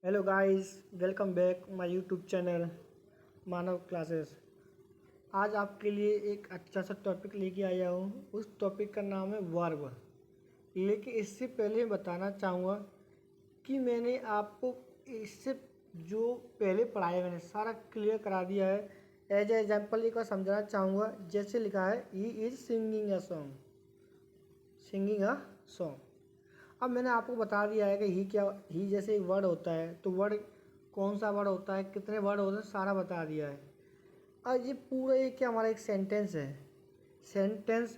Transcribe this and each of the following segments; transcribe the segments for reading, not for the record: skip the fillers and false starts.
Hello guys, welcome back my YouTube channel Manav classes. आज आपके लिए एक अच्छा सा टॉपिक लेके आया हूँ। उस टॉपिक का नाम है वर्ब। लेकिन इससे पहले मैं बताना चाहूँगा कि मैंने आपको इससे जो पहले पढ़ाया मैंने सारा क्लियर करा दिया है। एज एग्जाम्पल एक बार समझाना चाहूँगा। जैसे लिखा है he is singing a song. अब मैंने आपको बता दिया है कि ही जैसे एक वर्ड होता है, तो वर्ड कौन सा वर्ड होता है, कितने वर्ड होते हैं, सारा बता दिया है। और ये पूरा एक क्या हमारा एक सेंटेंस है। सेंटेंस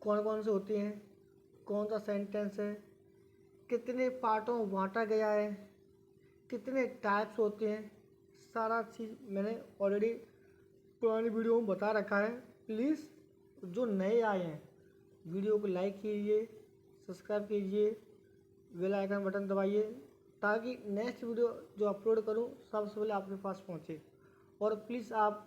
कौन कौन से होते हैं, कौन सा सेंटेंस है, कितने पार्टों में बांटा गया है, कितने टाइप्स होते हैं, सारा चीज़ मैंने ऑलरेडी पुरानी वीडियो में बता रखा है। प्लीज़ जो नए आए हैं वीडियो को लाइक कीजिए, सब्सक्राइब कीजिए, बेल आइकन बटन दबाइए ताकि नेक्स्ट वीडियो जो अपलोड करूं सबसे पहले आपके पास पहुंचे। और प्लीज़ आप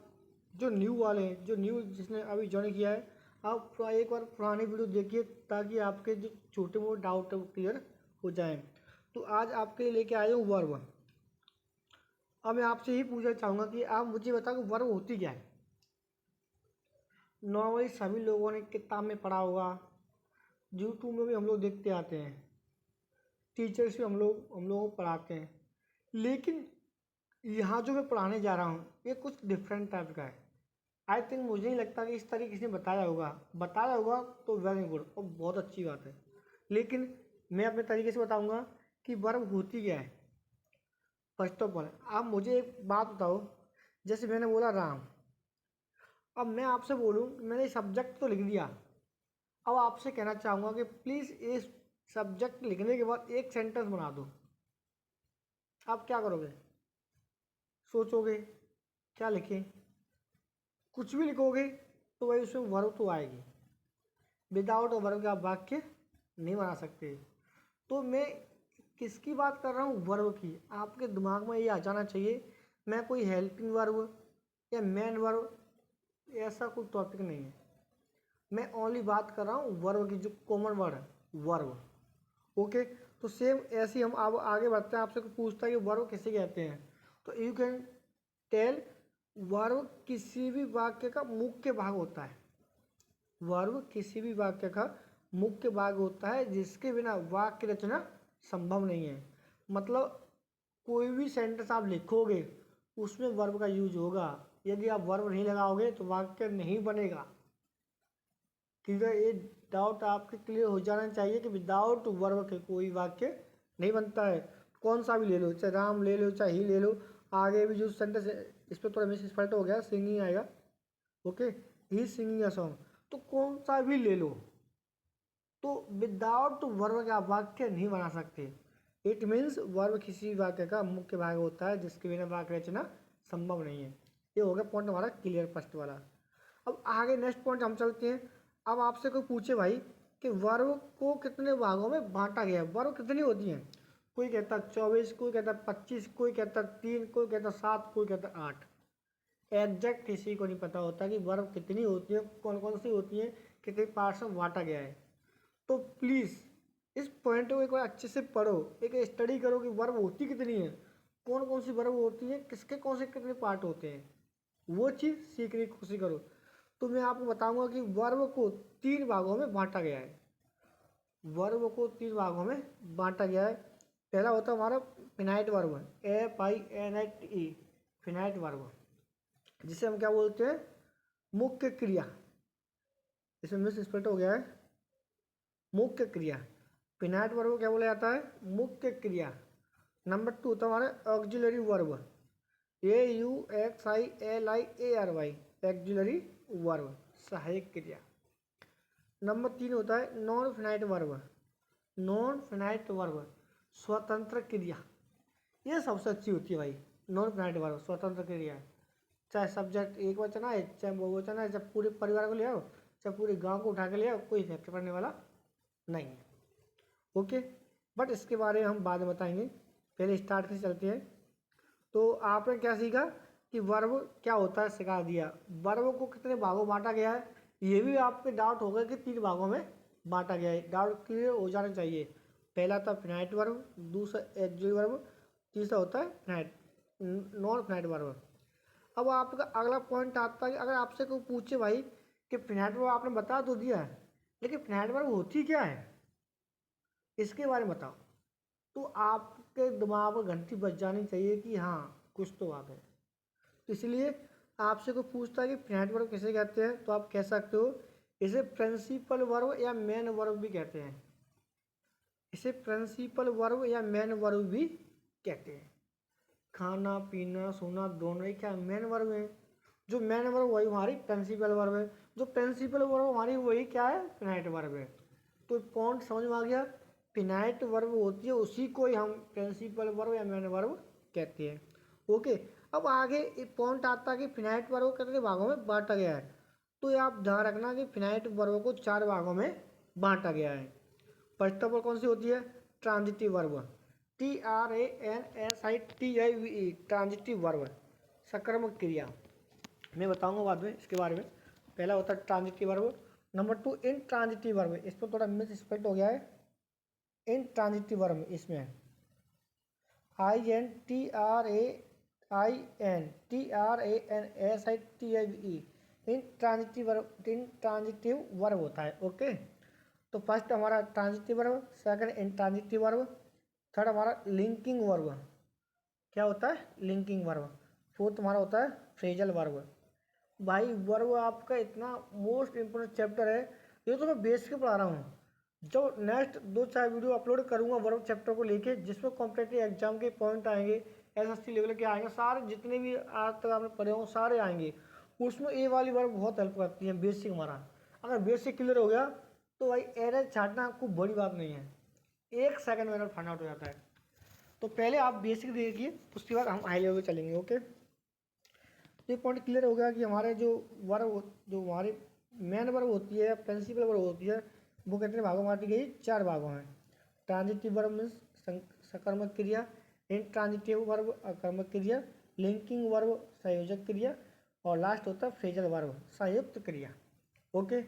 जो न्यू वाले हैं, जो न्यू जिसने अभी ज्वाइन किया है, आप एक बार पुरानी वीडियो देखिए ताकि आपके जो छोटे मोटे डाउट है वो क्लियर हो जाएं। तो आज आपके लिए लेके आया हूँ वर्ब। अब मैं आपसे ही पूछना चाहूँगा कि आप मुझे बताओ कि वर्ब होती क्या है। नॉर्मली सभी लोगों ने किताब में पढ़ा होगा, यूट्यूब में भी हम लोग देखते आते हैं, टीचर्स भी हम लोगों को पढ़ाते हैं। लेकिन यहाँ जो मैं पढ़ाने जा रहा हूँ ये कुछ डिफरेंट टाइप का है। आई थिंक मुझे नहीं लगता कि इस तरीके से बताया होगा तो वेरी गुड और बहुत अच्छी बात है। लेकिन मैं अपने तरीके से बताऊँगा कि वर्ब होती क्या है। फर्स्ट ऑफ ऑल आप मुझे एक बात बताओ। जैसे मैंने बोला राम, अब मैं आपसे बोलूँ मैंने सब्जेक्ट तो लिख दिया। अब आपसे कहना चाहूँगा कि प्लीज़ इस सब्जेक्ट लिखने के बाद एक सेंटेंस बना दो। आप क्या करोगे? सोचोगे क्या लिखें, कुछ भी लिखोगे तो भाई उसमें वर्ब तो आएगी। विदाउट वर्ब के आप वाक्य नहीं बना सकते। तो मैं किसकी बात कर रहा हूँ? वर्ब की। आपके दिमाग में ये आ जाना चाहिए मैं कोई हेल्पिंग वर्ब या मेन वर्ब, ऐसा कोई टॉपिक नहीं है। मैं ओनली बात कर रहा हूँ वर्ब की, जो कॉमन वर्ड है वर्ब। ओके, तो सेम ऐसे ही हम अब आगे बढ़ते हैं। आपसे कोई पूछता है कि वर्ब किसे कहते हैं, तो यू कैन टेल वर्ब किसी भी वाक्य का मुख्य भाग होता है। वर्ब किसी भी वाक्य का मुख्य भाग होता है जिसके बिना वाक्य रचना संभव नहीं है। मतलब कोई भी सेंटेंस आप लिखोगे उसमें वर्ब का यूज होगा। यदि आप वर्ब नहीं लगाओगे तो वाक्य नहीं बनेगा। क्योंकि ये डाउट आपके क्लियर हो जाना चाहिए कि विदाउट वर्ब के कोई वाक्य नहीं बनता है। कौन सा भी ले लो, चाहे राम ले लो, चाहे ही ले लो। आगे भी जो सेंटेंस है इस पर थोड़ा मिस स्पेल्ट हो गया, सिंगिंग आएगा। Okay, he singing a song, तो कौन सा भी ले लो, तो विदाउट वर्ब का वाक्य नहीं बना सकते। इट मीन्स वर्ब किसी वाक्य का मुख्य भाग होता है जिसके बिना वाक्य रचना संभव नहीं है। ये हो गया पॉइंट हमारा क्लियर फर्स्ट वाला। अब आगे नेक्स्ट पॉइंट हम चलते हैं। अब आपसे कोई पूछे भाई कि वर्ब को कितने भागों में बांटा गया है, वर्ब कितनी होती हैं? कोई कहता है 24, कोई कहता है 25, कोई कहता है 3, कोई कहता है 7, कोई कहता है 8। एग्जैक्ट किसी को नहीं पता होता कि वर्ब कितनी होती है, कौन कौन सी होती है, कितने पार्ट्स में बांटा गया है। तो प्लीज़ इस पॉइंट को एक बार अच्छे से पढ़ो, एक स्टडी करो कि वर्ब होती कितनी है, कौन कौन सी वर्ब होती है, किसके कौन से कितने पार्ट होते हैं, वो चीज़ सीखने की कोशिश करो। तो मैं आपको बताऊंगा कि वर्ब को 3 भागों में बांटा गया है। वर्ब को 3 भागों में बांटा गया है। पहला होता है हमारा finite verb, FINITE, finite verb, जिसे हम क्या बोलते हैं? मुख्य क्रिया। इसमें मिस स्पेल्ट हो गया है, मुख्य क्रिया। फिनाइट वर्ब को क्या बोला जाता है? मुख्य क्रिया। नंबर 2 होता है हमारा auxiliary verb, AUXILIARY, auxiliary verb, सहायक क्रिया। नंबर 3 होता है non finite verb, non finite verb, स्वतंत्र क्रिया। ये सबसे अच्छी होती है भाई, नॉन फिनाइट वर्ब, स्वतंत्र क्रिया। चाहे सब्जेक्ट एक वचन आए, चाहे बहुवचन आए, चाहे पूरे परिवार को ले आओ, चाहे पूरे गांव को उठा के ले आओ, कोई इफेक्ट पड़ने वाला नहीं है। ओके, बट इसके बारे में हम बाद में बताएंगे, पहले स्टार्ट से चलते हैं। तो आपने क्या सीखा कि वर्ब क्या होता है, सिखा दिया। वर्ब को कितने भागों बांटा गया है, ये भी आपके डाउट होगा कि 3 भागों में बांटा गया है। डाउट क्लियर हो जाना चाहिए। पहला था फिनाइट वर्ब, दूसरा एक्सिलरी वर्ब, तीसरा होता है फिनाइट, नॉन फिनाइट वर्ब। अब आपका अगला पॉइंट आता है कि अगर आपसे कोई पूछे भाई कि फिनाइट वर्ब आपने बता तो दिया है, लेकिन फिनाइट वर्ब होती क्या है, इसके बारे में बताओ, तो आपके दिमाग में घंटी बज जानी चाहिए कि हाँ कुछ तो बात है। तो इसलिए आपसे कोई पूछता है कि फिनाइट वर्ब किसे कहते हैं, तो आप कह सकते हो इसे प्रिंसिपल वर्ब या मेन वर्ब भी कहते हैं, इसे प्रिंसिपल वर्ब या मेन वर्ब भी कहते हैं। खाना पीना सोना दोनों ही क्या मेन वर्ब है, जो मेन वर्ब वही हमारी प्रिंसिपल वर्ब है, जो प्रिंसिपल वर्ब हमारी वही क्या है फिनाइट वर्ब है। तो पॉइंट समझ में आ गया, फिनाइट वर्ब होती है उसी को ही हम प्रिंसिपल वर्ब या मेन वर्ब कहते हैं। ओके, अब आगे एक पॉइंट आता है कि फिनाइट वर्ब को कितने भागों में बांटा गया है, तो ये आप ध्यान रखना कि फिनाइट वर्ब को 4 भागों में बांटा गया है। फर्स्ट ऑफ ऑल कौन सी होती है, transitive verb, TRANSITIVE, transitive verb, सकर्मक क्रिया, मैं बताऊंगा बाद में इसके बारे में। पहला होता है ट्रांजिटिव वर्ब। नंबर 2 इन ट्रांजिटिव वर्ब, इस पर थोड़ा मिस स्पेल्ट हो गया है, इन ट्रांजिटिव वर्ब इसमें INTRAINTRANSITIVE, इन ट्रांजिटिव वर्ब होता है। ओके, तो फर्स्ट हमारा transitive verb, second intransitive verb, third हमारा लिंकिंग वर्ब, क्या होता है लिंकिंग वर्ब, फोर्थ हमारा होता है फ्रेजल वर्ब। भाई वर्ब आपका इतना मोस्ट इम्पोर्टेंट चैप्टर है, ये तो मैं बेस के पढ़ा रहा हूँ। जो नेक्स्ट 2-4 वीडियो अपलोड करूँगा वर्ब चैप्टर को लेके, जिसमें कॉम्पिटेटिव एग्जाम के पॉइंट आएंगे, SSC लेवल के आएंगे, सारे जितने भी आज तक आपने पढ़े हों सारे आएंगे, उसमें ये वाली वर्ब बहुत हेल्प करती है। बेसिक हमारा अगर बेसिक क्लियर हो गया तो भाई एरर छाटना कोई बड़ी बात नहीं है, 1 सेकंड में एरर फाइंड आउट हो जाता है। तो पहले आप बेसिक देखिए, उसके बाद हम हाई लेवल पे चलेंगे। ओके, ये पॉइंट क्लियर हो गया कि हमारे जो वर्ब, जो हमारी मेन वर्ब होती है, प्रिंसिपल वर्ब होती है, वो कितने भागों में बांटी गई, 4 भागों में। ट्रांजिटिव वर्ब मीन्स सकर्मक क्रिया, इंट्रांजिटिव वर्ब अकर्मक क्रिया, लिंकिंग वर्ब संयोजक क्रिया, और लास्ट होता है फ्रेजल वर्ब संयुक्त क्रिया। ओके,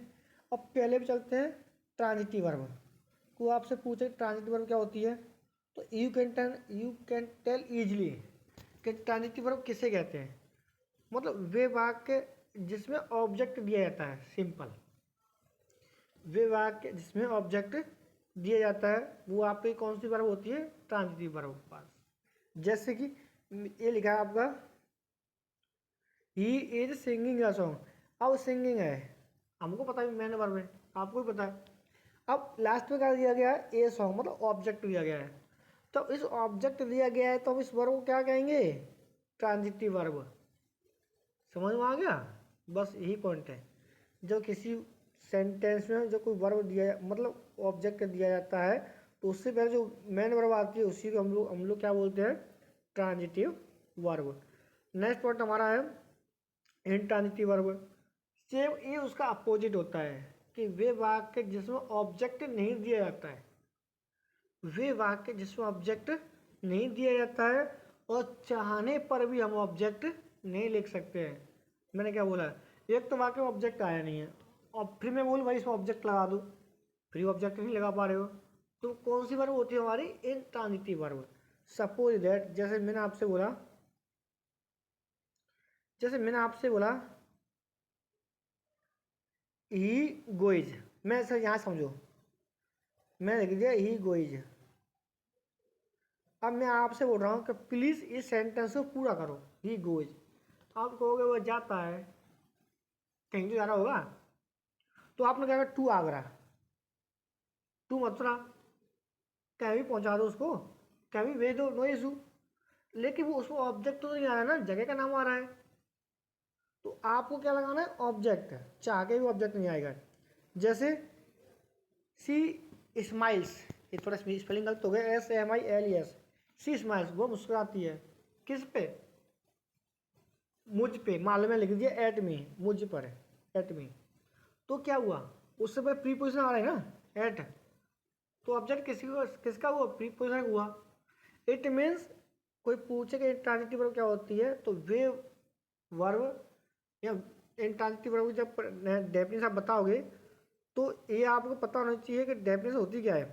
अब पहले भी चलते हैं ट्रांजिटिव वर्ब को। आपसे पूछे ट्रांजिटिव वर्ब क्या होती है, तो यू कैन टेल ईजिली कि ट्रांजिटिव वर्ब किसे कहते हैं। मतलब वे वाक्य जिसमें ऑब्जेक्ट दिया जाता है, सिंपल, वे वाक्य जिसमें ऑब्जेक्ट दिया जाता है वो आपकी कौन सी वर्ब होती है, ट्रांजिटिव वर्ब के पास। जैसे कि ये लिखा है आपका he is singing a song, अब सिंगिंग है, हमको पता है मैंने वर्ब है, आपको भी पता है। अब लास्ट में क्या दिया गया है, ए सॉन्ग, मतलब ऑब्जेक्ट दिया गया है, तो इस ऑब्जेक्ट दिया गया है तो हम इस वर्ब को क्या कहेंगे, ट्रांजिटिव वर्ब। समझ में आ गया, बस यही पॉइंट है। जो किसी सेंटेंस में जो कोई वर्ब दिया, मतलब ऑब्जेक्ट दिया जाता है, तो उससे पहले जो मेन वर्ब आती है उसी को हम लोग क्या बोलते हैं, ट्रांजिटिव वर्ब। नेक्स्ट पॉइंट हमारा है इंट्रांजिटिव वर्ब। सेम ये उसका अपोजिट होता है कि वे वाक्य जिसमें ऑब्जेक्ट नहीं दिया जाता है, वे वाक्य जिसमें ऑब्जेक्ट नहीं दिया जाता है और चाहने पर भी हम ऑब्जेक्ट नहीं लिख सकते हैं। मैंने क्या बोला, एक तो वाक्य में ऑब्जेक्ट आया नहीं है और फिर मैं बोलूँ भाई इसमें ऑब्जेक्ट लगा दूँ, फिर ऑब्जेक्ट नहीं लगा पा रहे हो, तो कौन सी वर्ब होती है हमारी, इंट्रांजिटिव वर्ब। सपोज दैट, जैसे मैंने आपसे बोला ही गोइज, मैं सर यहाँ समझो, मैं लिख दिया ही गोइज। अब मैं आपसे बोल रहा हूँ कि प्लीज़ इस सेंटेंस को पूरा करो, ही गोइज। आप कहोगे वो जाता है, कहीं तो जा रहा होगा, तो आपने कहा टू आगरा, टू मथुरा, कहीं भी पहुँचा दो उसको, कहीं भी भेज दो, नो इशू। लेकिन वो उसमें ऑब्जेक्ट तो नहीं आ रहा है ना, जगह का नाम आ रहा है, तो आपको क्या लगाना है, ऑब्जेक्ट, चाह के भी ऑब्जेक्ट नहीं आएगा। जैसे सी स्माइल्स, ये थोड़ा स्पेलिंग गलत हो गया, SMILES, सी स्माइल्स, वो मुस्कुराती है, किस पे, मुझ पे, माल में लिख दिया एट मी, मुझ पर, एट मी, तो क्या हुआ, उससे पहले प्रीपोजिशन आ रहा है ना, एट, तो ऑब्जेक्ट किसका हुआ, प्रीपोजिशन हुआ। इट मीन्स कोई पूछे कि इंट्रांजिटिव वर्ब क्या होती है, तो वे वर्ब या इंट्रांजिटिव वर्ब जब डेफिनेशन आप बताओगे तो ये आपको पता होना चाहिए कि डेफिनेशन होती क्या है।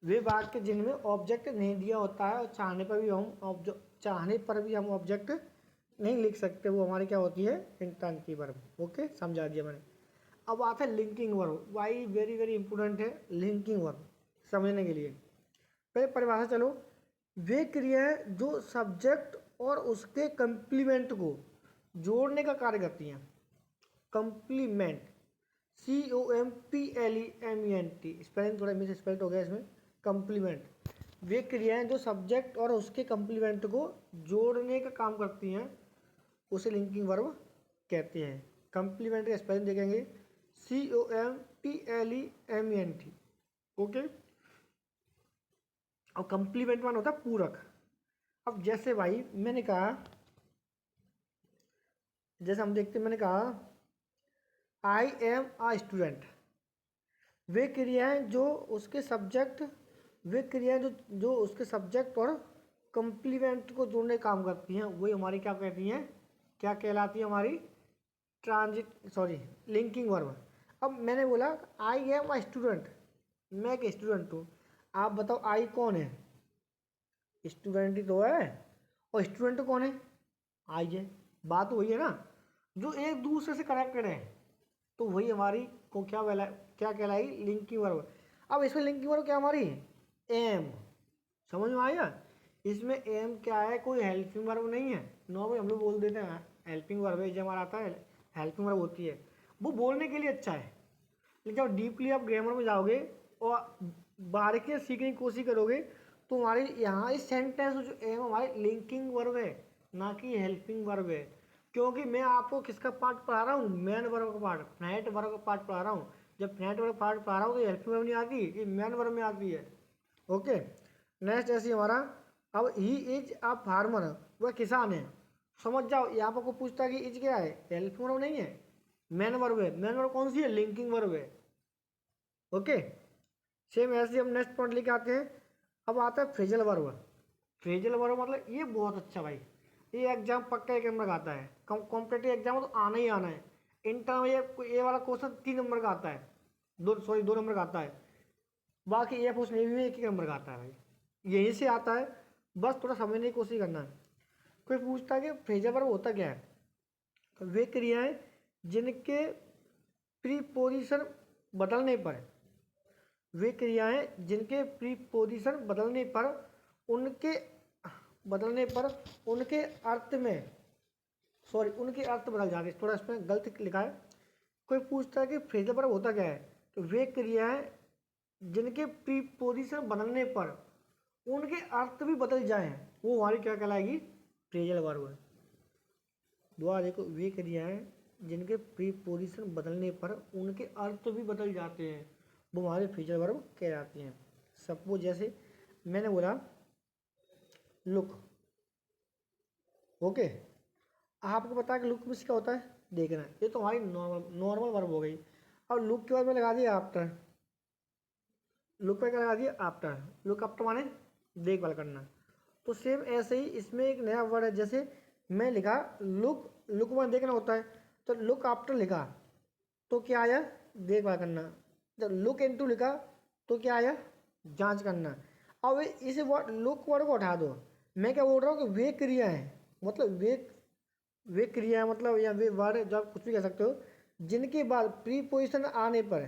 वे वाक्य जिनमें ऑब्जेक्ट नहीं दिया होता है और चाहने पर भी हम ऑब्जेक्ट नहीं लिख सकते, वो हमारी क्या होती है, इंटांगिटिव वर्ब। ओके, समझा दिया मैंने। अब आता है linking verb. Why very very important है लिंकिंग वर्ब समझने के लिए। पहले परिभाषा चलो। वे क्रियाएं जो सब्जेक्ट और उसके कंप्लीमेंट को जोड़ने का कार्य करती हैं। कंप्लीमेंट, COMPLEMENT, स्पेलिंग थोड़ा मिस स्पेल्ड हो गया इसमें, कंप्लीमेंट। वे क्रियाएं जो सब्जेक्ट और उसके कंप्लीमेंट को जोड़ने का काम करती हैं उसे लिंकिंग वर्ब कहते हैं। कंप्लीमेंट का स्पेलिंग देखेंगे COMPLEMENT। ओके, और कंप्लीमेंट मान होता है पूरक। अब जैसे भाई मैंने कहा, जैसे हम देखते हैं, मैंने कहा आई एम आ स्टूडेंट। वे क्रियाएं जो उसके सब्जेक्ट और कंप्लीमेंट को जोड़ने काम करती हैं वही हमारी क्या कहती हैं, क्या कहलाती है, हमारी लिंकिंग वर्ब। अब मैंने बोला आई एम अ स्टूडेंट, मैं एक स्टूडेंट हूँ। आप बताओ आई कौन है, स्टूडेंट ही तो है, और स्टूडेंट कौन है, आई है। बात वही है ना, जो एक दूसरे से कनेक्टेड है, तो वही हमारी को क्या कहलाएगी, लिंकिंग वर्ब। अब इसमें लिंकिंग वर्ब क्या हमारी, एम। समझ में आया। इसमें एम क्या है, कोई हेल्पिंग वर्ब नहीं है। नॉर्मल हम लोग बोल देते हैं हेल्पिंग वर्ब है, जब हमारा आता है हेल्पिंग वर्ब होती है, वो बोलने के लिए अच्छा है। लेकिन जब डीपली आप ग्रामर में जाओगे और बारीकी सीखने की कोशिश करोगे तो हमारे यहाँ इस सेंटेंस में जो एम हमारी लिंकिंग वर्ब है, ना कि हेल्पिंग वर्ब है। क्योंकि मैं आपको किसका पार्ट पढ़ा रहा हूँ, मेन वर्ब का पार्ट, फाइनाइट वर्ब का पार्ट पढ़ा रहा हूँ। जब फाइनाइट वर्ब पार्ट पढ़ा रहा हूँ तो हेल्पिंग वर्ब नहीं आती, ये मेन वर्ब में आती है। ओके, नेक्स्ट ऐसे हमारा, अब ही इज अ फार्मर, वह किसान है। समझ जाओ, यहाँ पर को पूछता है कि इज क्या है, हेल्पिंग वर्ब नहीं है, मेन वर्ब है। मेन वर्ब कौन सी है, लिंकिंग वर्ब है। ओके, सेम ऐसे हम नेक्स्ट पॉइंट लेके आते हैं। अब आता है फ्रेजल वर्ब। फ्रेजल वर्ब मतलब ये बहुत अच्छा भाई, ये एग्जाम पक्का 1 नंबर का आता है। कॉम्पिटेटिव एग्जाम तो आना ही आना है। इंटर में ये वाला क्वेश्चन 3 नंबर का आता है, 2 नंबर का आता है। बाकी ये क्वेश्चन भी 1 नंबर का आता है भाई, यहीं से आता है। बस थोड़ा समझने की कोशिश करना है। कोई पूछता है कि फ्रेजल वर्ब होता क्या है, तो वे क्रियाएं जिनके प्रीपोजिशन बदलने पर, वे क्रियाएं जिनके प्रीपोजिशन बदलने पर उनके अर्थ में उनके अर्थ बदल जाते हैं। थोड़ा इसमें गलत लिखा है। कोई पूछता है कि फ्रेजल वर्ब होता क्या है, तो वे क्रियाएं जिनके प्रीपोजिशन बदलने पर उनके अर्थ भी बदल जाएं वो हमारी क्या कहलाएगी, फ्रेजल वर्ब। दोबारा देखो, वे क्रियाएं जिनके प्रीपोजिशन बदलने पर उनके अर्थ भी बदल जाते हैं वो हमारे फ्रेजल वर्ब कहलाती हैं। सपोज जैसे मैंने बोला लुक। ओके, आपको पता है कि लुक में क्या होता है, देखना। ये तो हमारी नॉर्मल वर्ब हो गई। अब लुक के बाद में लगा दिया आफ्टर। लुक पे क्या लगा दिया, आफ्टर। लुक आफ्टर माने देखभाल करना। तो सेम ऐसे ही इसमें एक नया वर्ड है। जैसे मैं लिखा लुक, लुक में देखना होता है, तो लुक आफ्टर लिखा तो क्या आया, देखभाल करना। जब लुक इनटू लिखा तो क्या आया, जांच करना। अब इस वर्ड लुक वर्ड को हटा दो। मैं क्या बोल रहा हूँ कि वे क्रिया है, मतलब वे क्रिया है, मतलब या वे वर्ड, जो आप कुछ भी कह सकते हो, जिनके बाद प्रीपोजिशन आने पर,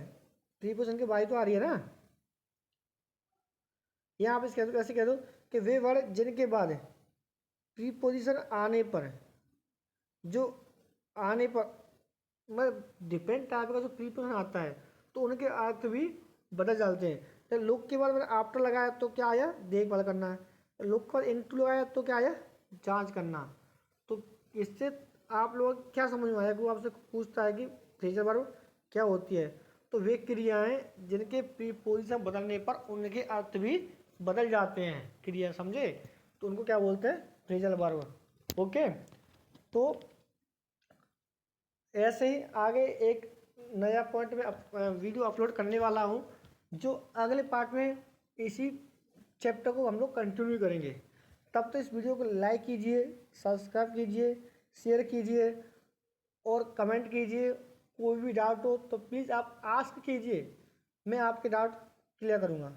प्रीपोजिशन के बाद तो आ रही है ना, यहाँ आप इस कह दो, ऐसे कह दो कि वे वर्ड जिनके बाद प्रीपोजिशन आने पर, जो आने पर मतलब डिपेंड टाइप का जो प्रीपोजिशन आता है तो उनके अर्थ भी बदल जाते हैं। तो लुक के बाद मैंने आफ्टर लगाया तो क्या आया, देखभाल करना है। लुक के बाद इनटू लगाया तो क्या आया, जांच करना। तो इससे आप लोग क्या समझ में आया कि वो आपसे पूछता है कि फ्रेजल वर्ब क्या होती है, तो वे क्रियाएं जिनके प्रीपोजिशन बदलने पर उनके अर्थ भी बदल जाते हैं, क्रिया, समझे, तो उनको क्या बोलते हैं, फ्रेजल वर्ब। ओके, तो ऐसे ही आगे एक नया पॉइंट में वीडियो अपलोड करने वाला हूँ, जो अगले पार्ट में इसी चैप्टर को हम लोग कंटिन्यू करेंगे। तब तो इस वीडियो को लाइक कीजिए, सब्सक्राइब कीजिए, शेयर कीजिए और कमेंट कीजिए। कोई भी डाउट हो तो प्लीज़ आप आस्क कीजिए, मैं आपके डाउट क्लियर करूँगा।